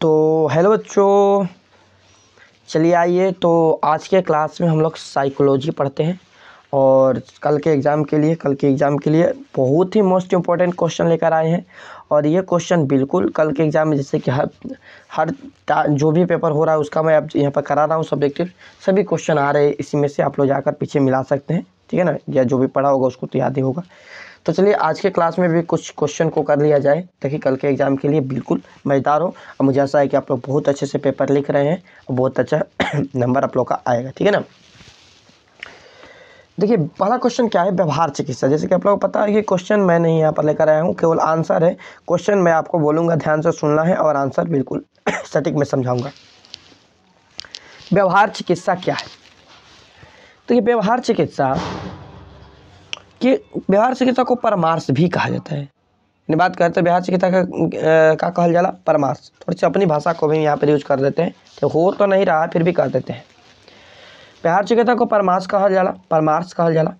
तो हेलो बच्चों, चलिए आइए। तो आज के क्लास में हम लोग साइकोलॉजी पढ़ते हैं और कल के एग्ज़ाम के लिए बहुत ही मोस्ट इम्पोर्टेंट क्वेश्चन लेकर आए हैं। और ये क्वेश्चन बिल्कुल कल के एग्ज़ाम में जैसे कि हर जो भी पेपर हो रहा है उसका मैं अब यहाँ पर करा रहा हूँ सब्जेक्टिव, सभी क्वेश्चन आ रहे हैं। इसी में से आप लोग जाकर पीछे मिला सकते हैं, ठीक है ना, या जो भी पढ़ा होगा उसको तो याद ही होगा। तो चलिए आज के क्लास में भी कुछ क्वेश्चन को कर लिया जाए ताकि कल के एग्ज़ाम के लिए बिल्कुल मज़ेदार हो। और मुझे आशा है कि आप लोग बहुत अच्छे से पेपर लिख रहे हैं और बहुत अच्छा नंबर आप लोग का आएगा, ठीक है ना। देखिए पहला क्वेश्चन क्या है, व्यवहार चिकित्सा। जैसे कि आप लोगों को पता है कि क्वेश्चन मैं नहीं यहाँ पर लेकर आया हूँ, केवल आंसर है। क्वेश्चन मैं आपको बोलूँगा, ध्यान से सुनना है और आंसर बिल्कुल सटीक में समझाऊँगा। व्यवहार चिकित्सा क्या है? तो ये व्यवहार चिकित्सा को परामर्श भी कहा जाता है। बात करते हैं व्यवहार चिकित्सा का कहल जाला परामर्श। थोड़ी सी अपनी भाषा को भी यहाँ पर यूज कर देते हैं, तो हो तो नहीं रहा फिर भी कर देते हैं। व्यवहार चिकित्सा को परामर्श कहल जाला।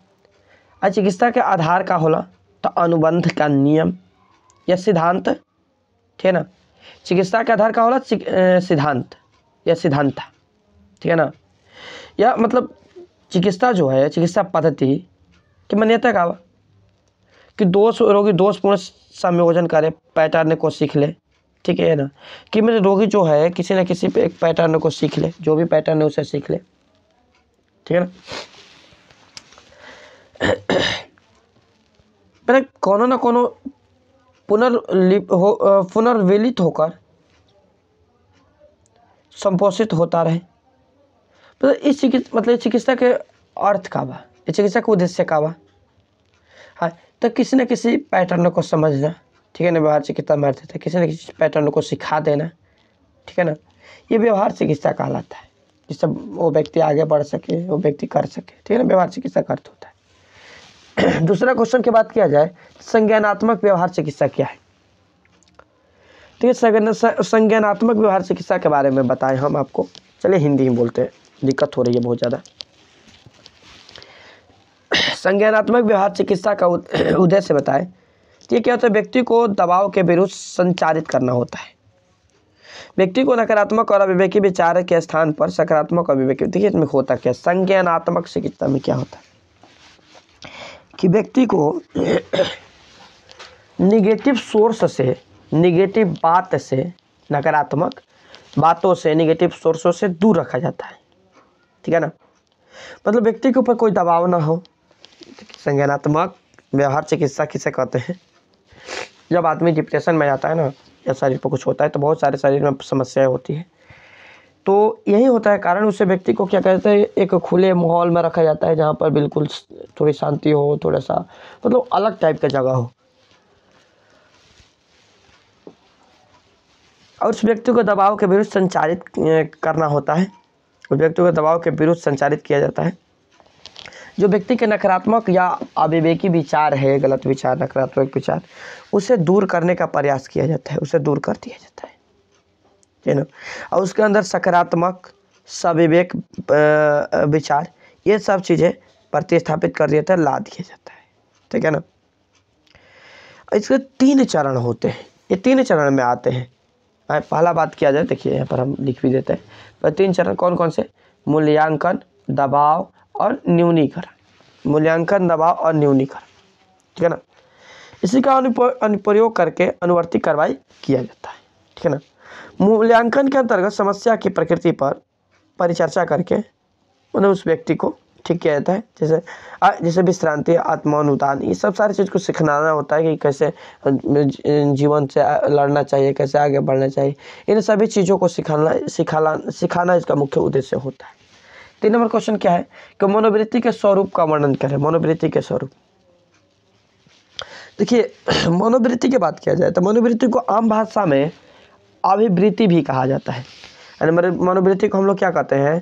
और चिकित्सा के आधार का होला तो अनुबंध का नियम या सिद्धांत, ठीक है ना। चिकित्सा के आधार का होला सिद्धांत या सिद्धांत, ठीक है ना। या मतलब चिकित्सा जो है, चिकित्सा पद्धति की मान्यता का कि रोगी दोषपूर्ण संयोजन करे, पैटर्न को सीख ले, ठीक है ना। कि मेरे रोगी जो है किसी न किसी पे एक पैटर्न को सीख ले, जो भी पैटर्न है उसे सीख ले, ठीक है ना। पहले कोनो न कोनो पुनर्विलित होकर संपोषित होता रहे। तो इस चिकित्सा के अर्थ का बा, इस चिकित्सा के उद्देश्य का बा, हाँ, तो किसी न किसी पैटर्न को समझना, ठीक है ना। व्यवहार चिकित्सा में अर्थ है किसी न किसी पैटर्न को सिखा देना, ठीक है ना। ये व्यवहार चिकित्सा कहलाता है, जिससे वो व्यक्ति आगे बढ़ सके, वो व्यक्ति कर सके, ठीक है ना। व्यवहार चिकित्सा का अर्थ होता है। दूसरा क्वेश्चन की बात किया जाए, संज्ञानात्मक व्यवहार चिकित्सा क्या है? तो ये संज्ञानात्मक व्यवहार चिकित्सा के बारे में बताएं हम आपको। चलिए हिंदी में बोलते हैं, दिक्कत हो रही है बहुत ज़्यादा। संज्ञानात्मक व्यवहार चिकित्सा का उद्देश्य बताएं। ये क्या होता है? व्यक्ति को दबाव के विरुद्ध संचारित करना होता है। व्यक्ति को नकारात्मक और अविवेकी विचार के स्थान पर सकारात्मक और विवेकी, देखिए इसमें होता क्या, संज्ञानात्मक चिकित्सा में क्या होता है कि व्यक्ति को निगेटिव सोर्स से, निगेटिव बात से, नकारात्मक बातों से, निगेटिव सोर्सों से दूर रखा जाता है, ठीक है ना। मतलब व्यक्ति के ऊपर कोई दबाव ना हो। संज्ञानात्मक व्यवहार चिकित्सा किसे कहते हैं? जब आदमी डिप्रेशन में जाता है ना, या शरीर पर कुछ होता है तो बहुत सारे शरीर में समस्याएं होती है, तो यही होता है कारण। उसे व्यक्ति को क्या कहते हैं, एक खुले माहौल में रखा जाता है जहाँ पर बिल्कुल थोड़ी शांति हो, थोड़ा सा मतलब अलग टाइप का जगह हो, और उस व्यक्ति को दबाव के विरुद्ध संचारित करना होता है। उस व्यक्ति को दबाव के विरुद्ध संचारित किया जाता है। जो व्यक्ति के नकारात्मक या अविवेकी विचार है, गलत विचार, नकारात्मक विचार, उसे दूर करने का प्रयास किया जाता है, उसे दूर कर दिया जाता है, ठीक है ना। और उसके अंदर सकारात्मक, सविवेक विचार, ये सब चीज़ें प्रतिस्थापित कर दिया जाता है, ला दिया जाता है, ठीक है ना। इसके 3 चरण होते हैं, ये 3 चरण में आते हैं। पहला बात किया जाए, देखिए यहाँ पर हम लिख भी देते हैं। तो 3 चरण कौन कौन से? मूल्यांकन, दबाव और न्यूनीकरण। मूल्यांकन, दबाव और न्यूनीकरण, ठीक है ना। इसी का अनुप्रयोग करके अनुवर्ती कार्रवाई किया जाता है, ठीक है ना। मूल्यांकन के अंतर्गत समस्या की प्रकृति पर परिचर्चा करके मतलब उस व्यक्ति को ठीक किया जाता है। जैसे विश्रांति, आत्मानुदान, ये सब सारी चीज़ को सिखाना होता है कि कैसे जीवन से लड़ना चाहिए, कैसे आगे बढ़ना चाहिए। इन सभी चीज़ों को सिखाना इसका मुख्य उद्देश्य होता है। 3 नंबर क्वेश्चन क्या है कि मनोवृत्ति के स्वरूप का वर्णन करें। मनोवृत्ति के स्वरूप, देखिए मनोवृत्ति की बात किया जाए तो मनोवृत्ति को आम भाषा में अभिवृत्ति भी कहा जाता है। मनोवृत्ति को हम लोग क्या कहते हैं,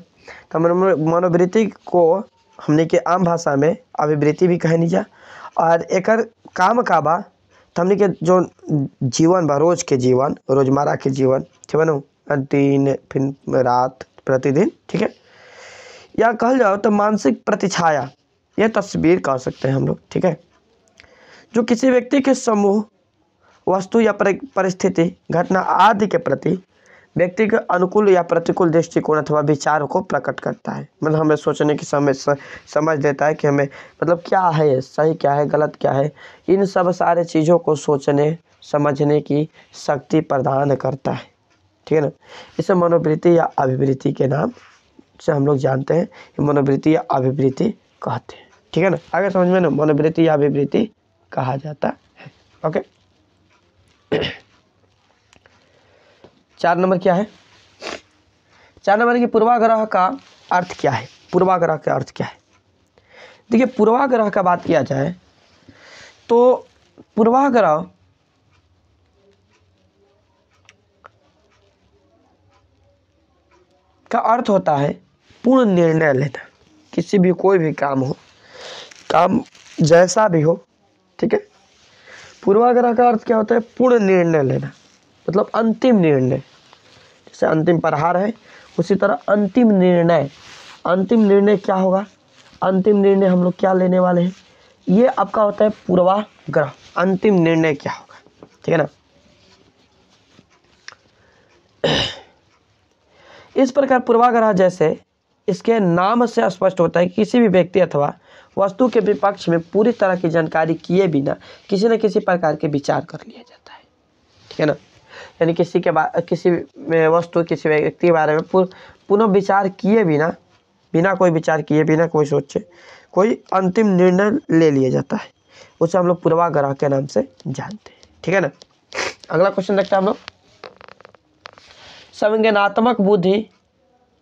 तो मनोवृत्ति को हमने के आम भाषा में अभिवृत्ति भी कहनी जा। और एक काम का बा तो हमने के जो जीवन बा, रोज के जीवन, रोजमर्रा के जीवन, ठीक है ना, दिन फिर रात प्रतिदिन, ठीक है, या कहल जाओ तो मानसिक प्रतिछाया, यह तस्वीर कह सकते हैं हम लोग, ठीक है, जो किसी व्यक्ति के समूह, वस्तु या परिस्थिति, घटना आदि के प्रति व्यक्ति के अनुकूल या प्रतिकूल दृष्टिकोण अथवा विचार को प्रकट करता है। मतलब हमें सोचने की समझ देता है कि हमें मतलब क्या है सही, क्या है गलत, क्या है, इन सब सारे चीज़ों को सोचने समझने की शक्ति प्रदान करता है। ठीक है ना। इसे मनोवृत्ति या अभिवृत्ति के नाम से हम लोग जानते हैं, मनोवृत्ति या अभिवृत्ति कहते हैं। ठीक है ना। आगे समझ में ना, मनोवृत्ति या अभिवृत्ति कहा जाता है। ओके। 4 नंबर क्या है? 4 नंबर की पूर्वाग्रह का अर्थ क्या है? पूर्वाग्रह का अर्थ क्या है? देखिए, पूर्वाग्रह का बात किया जाए तो पूर्वाग्रह का अर्थ होता है पूर्ण निर्णय लेना। किसी भी कोई भी काम हो, काम जैसा भी हो, ठीक है। पूर्वाग्रह का अर्थ क्या होता है? पूर्ण निर्णय लेना, मतलब अंतिम निर्णय। जैसे अंतिम प्रहार है, उसी तरह अंतिम निर्णय। अंतिम निर्णय क्या होगा? अंतिम निर्णय हम लोग क्या लेने वाले हैं, ये आपका होता है पूर्वाग्रह। अंतिम निर्णय क्या होगा, ठीक है ना। इस प्रकार पूर्वाग्रह जैसे इसके नाम से स्पष्ट होता है कि किसी भी व्यक्ति अथवा वस्तु के विपक्ष में पूरी तरह की जानकारी किए बिना किसी न किसी प्रकार के विचार कर लिया जाता है। ठीक है ना। यानी किसी वस्तु, किसी व्यक्ति के बारे में पुनः विचार किए बिना कोई विचार किए, बिना कोई सोचे कोई अंतिम निर्णय ले लिया जाता है, उसे हम लोग पूर्वाग्रह के नाम से जानते हैं। ठीक है ना। अगला क्वेश्चन देखते हैं हम लोग। संवेदनात्मक बुद्धि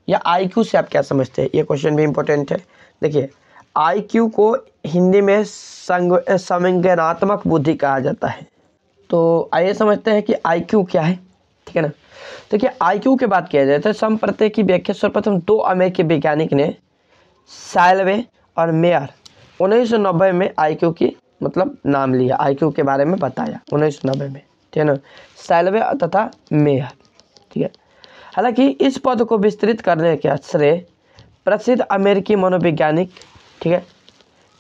या IQ से आप क्या समझते हैं? ये क्वेश्चन भी इंपॉर्टेंट है। देखिए, IQ को हिंदी में संवेदनात्मक बुद्धि कहा जाता है। तो आइए समझते हैं कि IQ क्या है। ठीक है ना। देखिए, IQ की बात किया जाए तो संप्रत्यय की व्याख्या सर्वप्रथम 2 अमेरिकी वैज्ञानिक ने, सैलवे और मेयर, 1990 में IQ की मतलब नाम लिया, IQ के बारे में बताया 1990 में। ठीक है ना। सैलवे तथा मेयर। ठीक है। हालांकि इस पद को विस्तृत करने के श्रेय प्रसिद्ध अमेरिकी मनोवैज्ञानिक, ठीक है,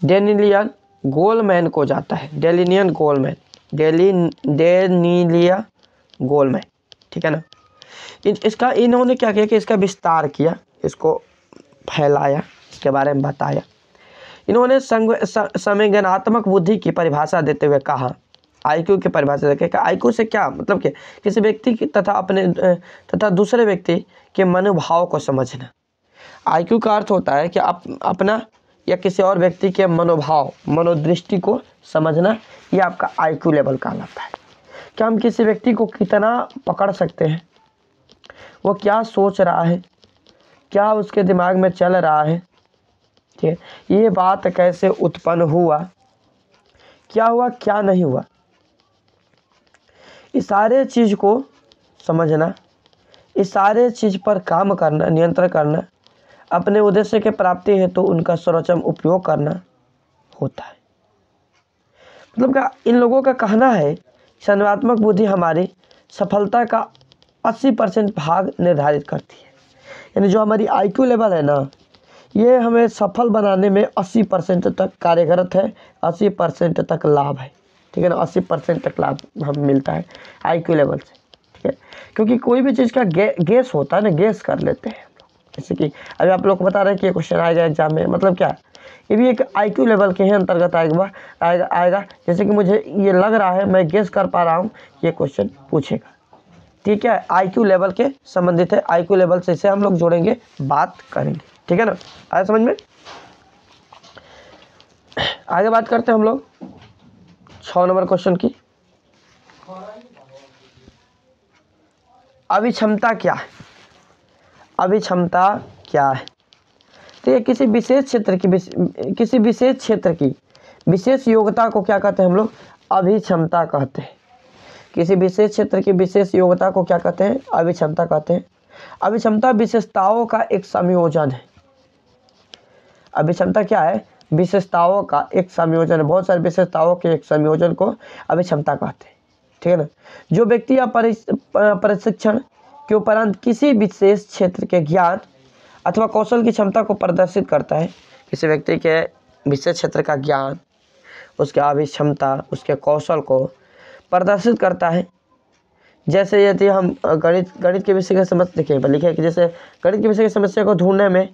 डेनियल गोलमैन को जाता है। Daniel Goleman. ठीक है ना। इन्होंने क्या किया कि इसका विस्तार किया, इसको फैलाया, इसके बारे में बताया। इन्होंने संवेदनात्मक बुद्धि की परिभाषा देते हुए कहा, IQ की परिभाषा देते कि IQ से क्या मतलब कि किसी व्यक्ति की तथा दूसरे व्यक्ति के मनोभाव को समझना। IQ का अर्थ होता है कि अपना या किसी और व्यक्ति के मनोभाव, मनोदृष्टि को समझना। ये आपका IQ लेवल कहलाता है। क्या हम किसी व्यक्ति को कितना पकड़ सकते हैं, वो क्या सोच रहा है, क्या उसके दिमाग में चल रहा है, ठीक है, ये बात कैसे उत्पन्न हुआ, क्या हुआ क्या नहीं हुआ, इस सारे चीज़ को समझना, इस सारे चीज़ पर काम करना, नियंत्रण करना, अपने उद्देश्य के प्राप्ति हेतु उनका सर्वोत्तम उपयोग करना होता है। मतलब क्या इन लोगों का कहना है, संवेदनात्मक बुद्धि हमारी सफलता का 80% भाग निर्धारित करती है। यानी जो हमारी IQ लेवल है ना, ये हमें सफल बनाने में 80% तक कार्यरत है, 80% तक लाभ है। ठीक है ना। 80% तक लाभ हम मिलता है IQ लेवल से। ठीक है। क्योंकि कोई भी चीज़ का गेस होता है ना, गेस कर लेते हैं हम लोग। जैसे कि अभी आप लोग को बता रहे हैं कि ये क्वेश्चन आएगा एग्जाम में, मतलब क्या, ये भी एक IQ लेवल के ही अंतर्गत आएगा। जैसे कि मुझे ये लग रहा है, मैं गेस कर पा रहा हूँ, ये क्वेश्चन पूछेगा। ठीक है। IQ लेवल के संबंधित है, IQ लेवल से इसे हम लोग जोड़ेंगे, बात करेंगे। ठीक है ना। आया समझ में। आगे बात करते हैं हम लोग 6 नंबर क्वेश्चन की। अभिक्षमता क्या है? अभिक्षमता क्या है? तो ये किसी विशेष क्षेत्र की विशेष योग्यता को क्या कहते हैं हम लोग? अभिक्षमता कहते हैं। किसी विशेष क्षेत्र की विशेष योग्यता को क्या कहते हैं? अभिक्षमता कहते हैं। अभिक्षमता विशेषताओं का एक संयोजन है। अभिक्षमता क्या है? विशेषताओं का एक संयोजन है। बहुत सारी विशेषताओं के एक संयोजन को अभिक्षमता कहते हैं। ठीक है ना। जो व्यक्ति या प्रशिक्षण के उपरांत किसी विशेष क्षेत्र के ज्ञान अथवा कौशल की क्षमता को प्रदर्शित करता है। किसी व्यक्ति के विशेष क्षेत्र का ज्ञान, उसके अभिक्षमता, उसके कौशल को प्रदर्शित करता है, जैसे यदि हम गणित के विषय की समस्या देखिए लिखे कि जैसे गणित के विषय की समस्या को ढूंढने में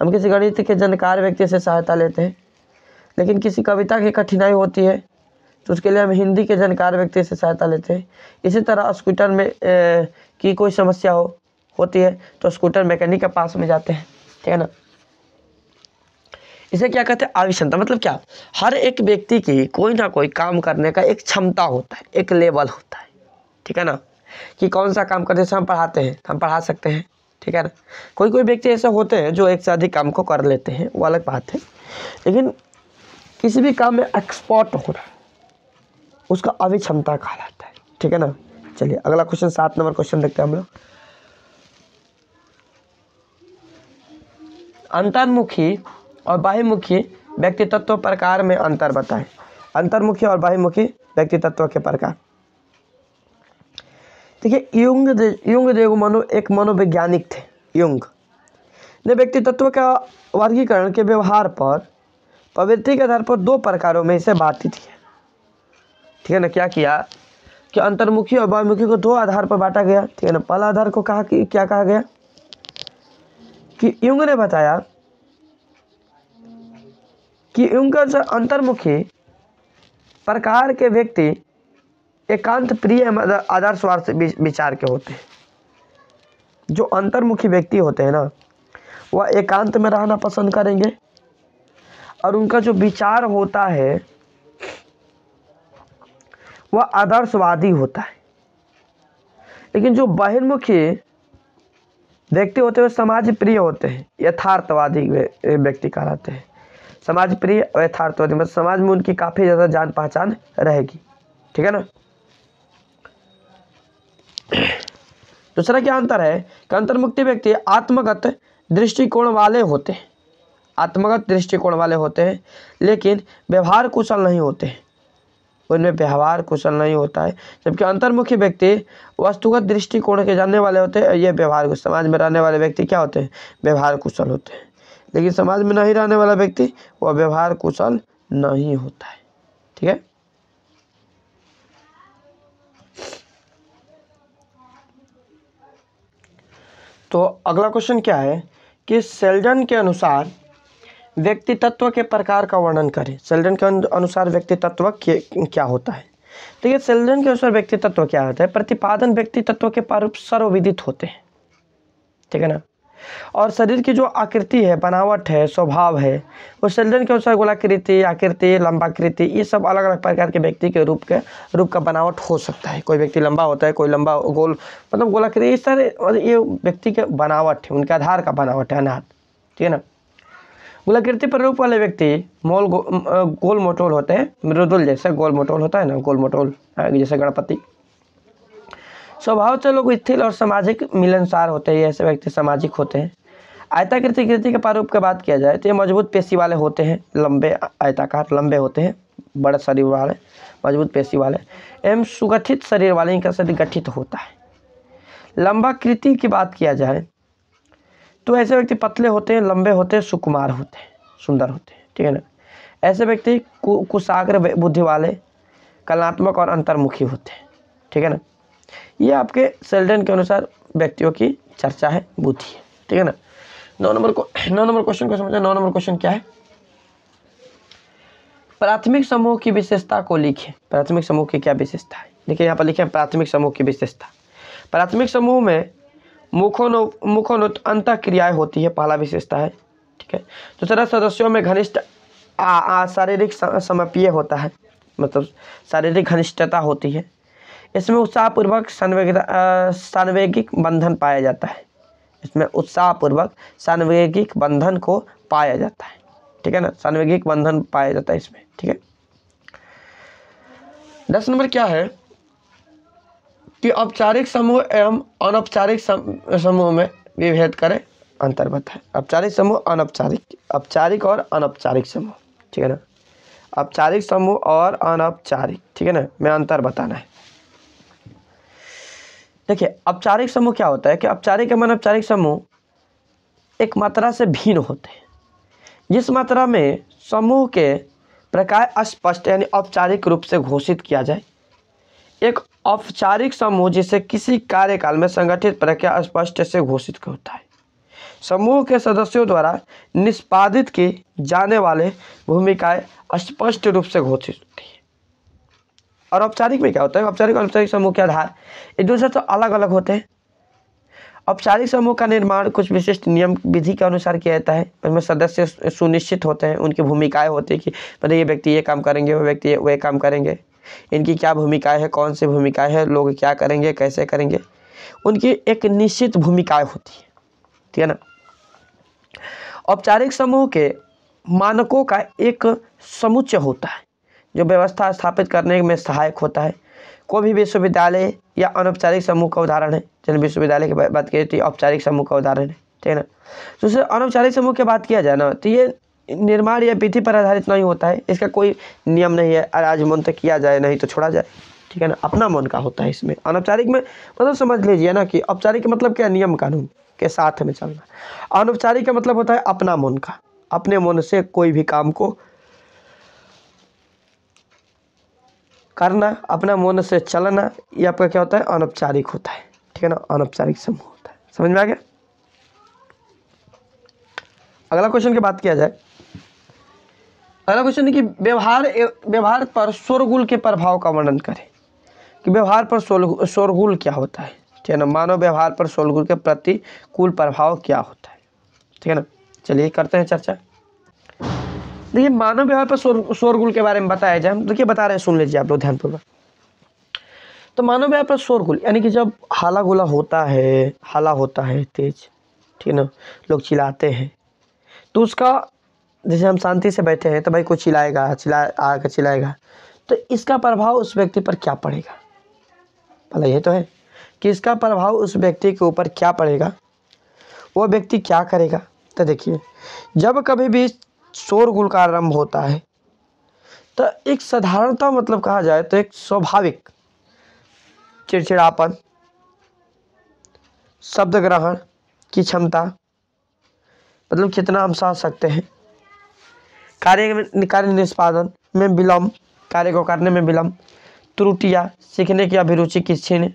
हम किसी गणित के जानकार व्यक्ति से सहायता लेते हैं, लेकिन किसी कविता की कठिनाई होती है तो उसके लिए हम हिंदी के जानकार व्यक्ति से सहायता लेते हैं। इसी तरह स्कूटर में की कोई समस्या होती है तो स्कूटर मैकेनिक के पास में जाते हैं, ठीक है ना। इसे क्या कहते हैं, आविक्षमता। मतलब क्या, हर एक व्यक्ति की कोई ना कोई काम करने का एक क्षमता होता है, एक लेवल होता है, ठीक है ना, कि कौन सा काम करने से हम पढ़ाते हैं, हम पढ़ा सकते हैं, ठीक है ना। कोई व्यक्ति ऐसे होते हैं जो एक से अधिक काम को कर लेते हैं, वो अलग बात है, लेकिन किसी भी काम में एक्सपर्ट होना उसका अभिक्षमता कहलाता है, ठीक है ना। चलिए अगला क्वेश्चन 7 नंबर क्वेश्चन देखते हैं हम लोग। अंतर्मुखी और बाह्यमुखी व्यक्ति तत्व प्रकार में अंतर बताएं। अंतर्मुखी और बाह्यमुखी व्यक्ति तत्व के प्रकार। देखिए युंग एक मनोवैज्ञानिक थे। युंग ने व्यक्ति तत्व का वर्गीकरण के व्यवहार पर प्रवृत्ति के आधार पर 2 प्रकारों में इसे बांटी थी, ठीक है ना। क्या किया कि अंतर्मुखी और बाह्यमुखी को 2 आधार पर बांटा गया, ठीक है ना। पहला आधार को कहा कि क्या कहा गया कि युंग ने बताया कि युंग का अंतर्मुखी प्रकार के व्यक्ति एकांत प्रिय आदर्शवाद विचार के होते हैं। जो अंतर्मुखी व्यक्ति होते हैं ना, वह एकांत में रहना पसंद करेंगे और उनका जो विचार होता है वह आदर्शवादी होता है। लेकिन जो बहिर्मुखी व्यक्ति होते हैं वे समाज प्रिय होते हैं, यथार्थवादी व्यक्ति कहलाते हैं। समाज प्रिय और यथार्थवादी मतलब समाज में उनकी काफ़ी ज़्यादा जान पहचान रहेगी, ठीक है ना। दूसरा क्या अंतर है कि अंतर्मुखी व्यक्ति आत्मगत दृष्टिकोण वाले होते हैं, आत्मगत दृष्टिकोण वाले होते हैं, लेकिन व्यवहार कुशल नहीं होते हैं, उनमें व्यवहार कुशल नहीं होता है। जबकि अंतर्मुखी व्यक्ति वस्तुगत दृष्टिकोण के जानने वाले होते हैं, ये व्यवहार कुशल। समाज में रहने वाले व्यक्ति क्या होते हैं, व्यवहार कुशल होते हैं, लेकिन समाज में नहीं रहने वाला व्यक्ति वह व्यवहार कुशल नहीं होता है, ठीक है। तो अगला क्वेश्चन क्या है कि सेल्डन के अनुसार व्यक्ति तत्व के प्रकार का वर्णन करें। सेल्डन के अनुसार व्यक्ति तत्व क्या होता है। तो ये सेल्डन के अनुसार व्यक्ति तत्व क्या होता है, प्रतिपादन व्यक्ति तत्व के प्रारूप सर्वविदित होते हैं, ठीक है ना। और शरीर की जो आकृति है, बनावट है, स्वभाव है, वो सेल्डन के अनुसार गोलाकृति, आकृति, लंबाकृति, ये सब अलग अलग प्रकार के व्यक्ति के रूप का बनावट हो सकता है। कोई व्यक्ति लंबा होता है, कोई लंबा गोल मतलब गोलाकृति, ये सारे ये व्यक्ति के बनावट है, उनके आधार का बनावट है, अनाथ, ठीक है ना। गोलाकृति प्ररूप वाले व्यक्ति गोल मोटोल होते हैं, मृदुल जैसे गोल मोटोल होता है ना, गोल मोटोल जैसे गणपति। स्वभाव से लोग स्थिर और सामाजिक मिलनसार होते हैं, ऐसे व्यक्ति सामाजिक होते हैं। आयताकृति के प्रारूप की बात किया जाए तो ये मजबूत पेशी वाले होते हैं, लंबे आयताकार लंबे होते हैं, बड़े शरीर वाले, मजबूत पेशी वाले एवं सुगठित शरीर वाले, इनका शरीर गठित होता है। लंबाकृति की बात किया जाए तो ऐसे व्यक्ति पतले होते हैं, लंबे होते हैं, सुकुमार होते हैं, सुंदर होते हैं, ठीक है ना। ऐसे व्यक्ति कुशाग्र बुद्धि वाले, कलात्मक और अंतर्मुखी होते हैं, ठीक है ना। ये आपके सेल्डन के अनुसार व्यक्तियों की चर्चा है, बुद्धि है, ठीक है ना। 9 नंबर क्वेश्चन को समझे। 9 नंबर क्वेश्चन क्या है, प्राथमिक समूह की विशेषता को लिखें। प्राथमिक समूह की क्या विशेषता है, देखिए यहाँ पर लिखे प्राथमिक समूह की विशेषता। प्राथमिक समूह में मुखोन्नत अंतः क्रियाएं होती है, पहला विशेषता है, ठीक है। दूसरा सदस्यों में घनिष्ठ शारीरिक समप्य होता है, मतलब शारीरिक घनिष्ठता होती है। इसमें उत्साहपूर्वक सान्वेगिक बंधन पाया जाता है, इसमें उत्साहपूर्वक सान्वेगिक बंधन को पाया जाता है, ठीक है ना। सान्वेगिक बंधन पाया जाता है इसमें, ठीक है। 10 नंबर क्या है कि औपचारिक समूह एवं अनौपचारिक समूह में विभेद करें, अंतर बताएं। औपचारिक समूह, अनौपचारिक, औपचारिक और अनौपचारिक समूह, ठीक है ना। औपचारिक समूह और अनौपचारिक, ठीक है ना, में अंतर बताना है। देखिए औपचारिक समूह क्या होता है कि औपचारिक एवं अनौपचारिक समूह एक मात्रा से भिन्न होते हैं। जिस मात्रा में समूह के प्रकार स्पष्ट यानी औपचारिक रूप से घोषित किया जाए, एक औपचारिक समूह जिसे किसी कार्यकाल में संगठित प्रक्रिया स्पष्ट से घोषित होता है। समूह के सदस्यों द्वारा निष्पादित की जाने वाले भूमिकाएं स्पष्ट रूप से घोषित होती है। और औपचारिक में क्या होता है? औपचारिक और अनौपचारिक समूह के आधार एक दूसरे से अलग अलग होते हैं। औपचारिक समूह का निर्माण कुछ विशिष्ट नियम विधि के अनुसार किया जाता है। उसमें सदस्य सुनिश्चित होते हैं, उनकी भूमिकाएं होती है कि मतलब ये व्यक्ति ये काम करेंगे, वो व्यक्ति वे काम करेंगे, इनकी क्या भूमिकाएं है, कौन सी भूमिकाएं है, लोग क्या करेंगे, कैसे करेंगे, उनकी एक निश्चित भूमिकाएं होती है, ठीक है ना। औपचारिक समूह के मानकों का एक समुच्चय होता है जो व्यवस्था स्थापित करने में सहायक होता है। कोई भी विश्वविद्यालय या अनौपचारिक समूह का उदाहरण है। जैसे विश्वविद्यालय की बात करें तो औपचारिक समूह का उदाहरण है, ठीक है ना। तो उससे अनौपचारिक समूह की बात किया जाए ना तो ये निर्माण या विधि पर आधारित नहीं होता है, इसका कोई नियम नहीं है, आज मन तक किया जाए नहीं तो छोड़ा जाए, ठीक है ना, अपना मन का होता है इसमें। अनौपचारिक में मतलब समझ लीजिए ना कि औपचारिक का मतलब क्या, नियम कानून के साथ में चलना। अनौपचारिक का मतलब होता है अपना मन का, अपने मन से कोई भी काम को करना, अपना मन से चलना, ये आपका क्या होता है, अनौपचारिक होता है, ठीक है ना, अनौपचारिक समूह होता है। समझ में आ गया। अगला क्वेश्चन की बात किया जाए। अगला क्वेश्चन है कि व्यवहार पर शोरगुल के प्रभाव का वर्णन करें, कि व्यवहार पर शोरगुल क्या होता है, ठीक है ना, मानव व्यवहार पर शोरगुल के प्रतिकूल प्रभाव क्या होता है, ठीक है ना। चलिए करते हैं चर्चा। देखिए मानव व्यवहार पर शोरगुल के बारे में बताया जाए, हम देखिए बता रहे हैं, सुन लीजिए आप लोग ध्यानपूर्वक। तो मानव व्यवहार पर शोरगुल यानी कि जब हाला गुला होता है, हाला होता है तेज, ठीक है ना, लोग चिल्लाते हैं, तो उसका जैसे हम शांति से बैठे हैं तो भाई कोई आकर चिल्लाएगा, तो इसका प्रभाव उस व्यक्ति पर क्या पड़ेगा, भला ये तो है कि इसका प्रभाव उस व्यक्ति के ऊपर क्या पड़ेगा, वो व्यक्ति क्या करेगा। तो देखिए जब कभी भी शोरगुल का आरंभ होता है तो एक साधारणता मतलब कहा जाए तो एक स्वाभाविक चिड़चिड़ापन, शब्द ग्रहण की क्षमता, मतलब कितना हम सह सकते हैं, कार्य निष्पादन में विलंब, कार्य को करने में विलंब, त्रुटियां, सीखने की अभिरुचि की क्षीण,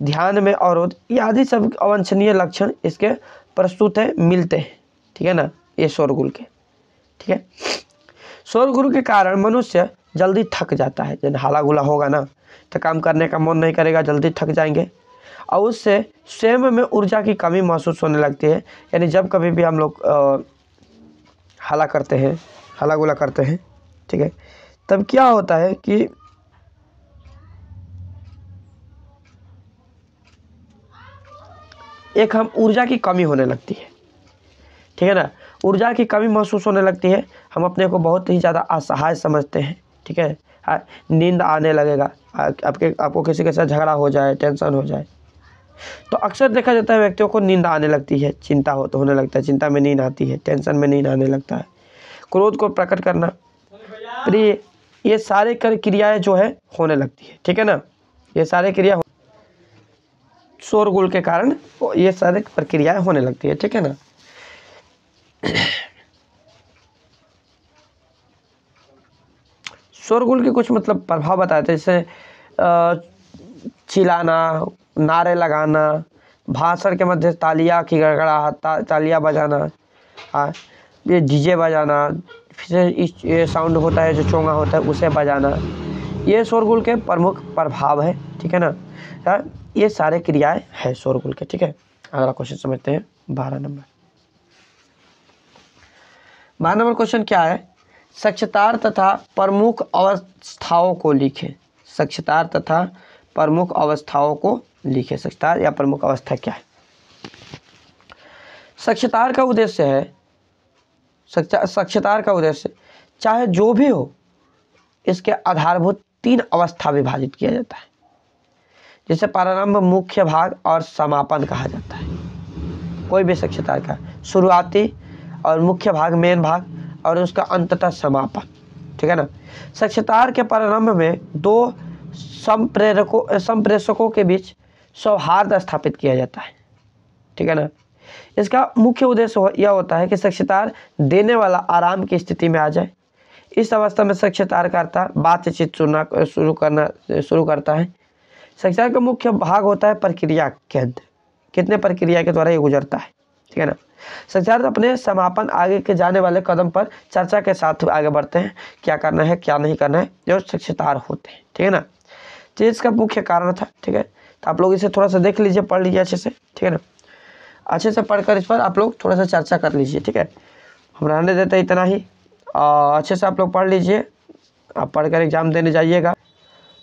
ध्यान में अवरोध, ये आदि सब अवांछनीय लक्षण इसके प्रस्तुत है, मिलते हैं, ठीक है ना, ये शोरगुल के, ठीक है। शोरगुल के कारण मनुष्य जल्दी थक जाता है। जब हाला गुला होगा ना तो काम करने का मन नहीं करेगा, जल्दी थक जाएंगे और उससे स्वयं में ऊर्जा की कमी महसूस होने लगती है। यानी जब कभी भी हम लोग हाला करते हैं, हाला गुला करते हैं, ठीक है, तब क्या होता है कि एक हम ऊर्जा की कमी होने लगती है, ठीक है ना, ऊर्जा की कमी महसूस होने लगती है, हम अपने को बहुत ही ज़्यादा असहाय समझते हैं, ठीक है, नींद आने लगेगा, आपको किसी के साथ झगड़ा हो जाए, टेंशन हो जाए तो अक्सर देखा जाता है व्यक्तियों को नींद आने लगती है, चिंता होने लगता है, चिंता में नींद आती है, टेंशन में नींद आने लगता है, क्रोध को प्रकट करना, प्रिय, ये सारे क्रियाएं जो है होने लगती है, ठीक है ना, ये सारे क्रिया शोरगुल के कारण ये सारे प्रक्रियाएं होने लगती है, ठीक है ना। शोरगुल के कुछ मतलब प्रभाव बताते हैं, जैसे चिल्लाना, नारे लगाना, भाषण के मध्य तालियां की गड़गड़ाहट, तालियां बजाना, ये डीजे बजाना, फिर ये साउंड होता है जो चोंगा होता है उसे बजाना, ये शोरगुल के प्रमुख प्रभाव है, ठीक है ना। ये सारे क्रियाएं है शोरगुल के, ठीक है। अगला क्वेश्चन समझते हैं 12 नंबर। 12 नंबर क्वेश्चन क्या है, सक्षतार तथा प्रमुख अवस्थाओं को लिखें। सक्षतार तथा प्रमुख अवस्थाओं को लिखें। सक्षतार या प्रमुख अवस्था क्या है। सक्षतार का उद्देश्य है, सक्षतार का उद्देश्य चाहे जो भी हो इसके आधारभूत 3 अवस्था विभाजित किया जाता है, जिसे प्रारंभ, मुख्य भाग और समापन कहा जाता है। कोई भी सक्षतार का शुरुआती और मुख्य भाग, मेन भाग, और उसका अंततः समापन, ठीक है ना। सक्षतार के प्रारंभ में 2 संप्रेषकों के बीच सौहार्द स्थापित किया जाता है, ठीक है ना। इसका मुख्य उद्देश्य यह होता है कि सक्षतार देने वाला आराम की स्थिति में आ जाए। इस अवस्था में सक्षतारकर्ता बातचीत शुरू करता है। शिक्षा का मुख्य भाग होता है प्रक्रिया केंद्र, कितने प्रक्रिया के द्वारा ये गुजरता है, ठीक है ना। शिक्षार्थी अपने समापन आगे के जाने वाले कदम पर चर्चा के साथ आगे बढ़ते हैं, क्या करना है क्या नहीं करना है, जो शिक्षार्थ होते हैं, ठीक है ना। तो इसका मुख्य कारण था, ठीक है। तो आप लोग इसे थोड़ा सा देख लीजिए, पढ़ लीजिए अच्छे से, ठीक है ना। अच्छे से पढ़कर इस पर आप लोग थोड़ा सा चर्चा कर लीजिए, ठीक है। हम रहने देते इतना ही, अच्छे से आप लोग पढ़ लीजिए, आप पढ़कर एग्जाम देने जाइएगा।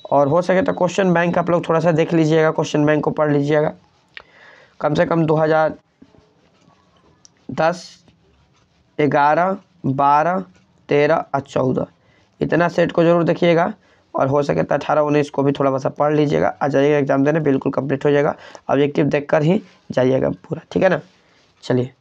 और हो सके तो क्वेश्चन बैंक आप लोग थोड़ा सा देख लीजिएगा, क्वेश्चन बैंक को पढ़ लीजिएगा। कम से कम 2010, 11, 12, 13 और 14 इतना सेट को जरूर देखिएगा। और हो सके तो 18, 19 को भी थोड़ा सा पढ़ लीजिएगा, आ जाइएगा एग्जाम देने, बिल्कुल कंप्लीट हो जाएगा। ऑब्जेक्टिव देखकर ही जाइएगा पूरा, ठीक है ना। चलिए।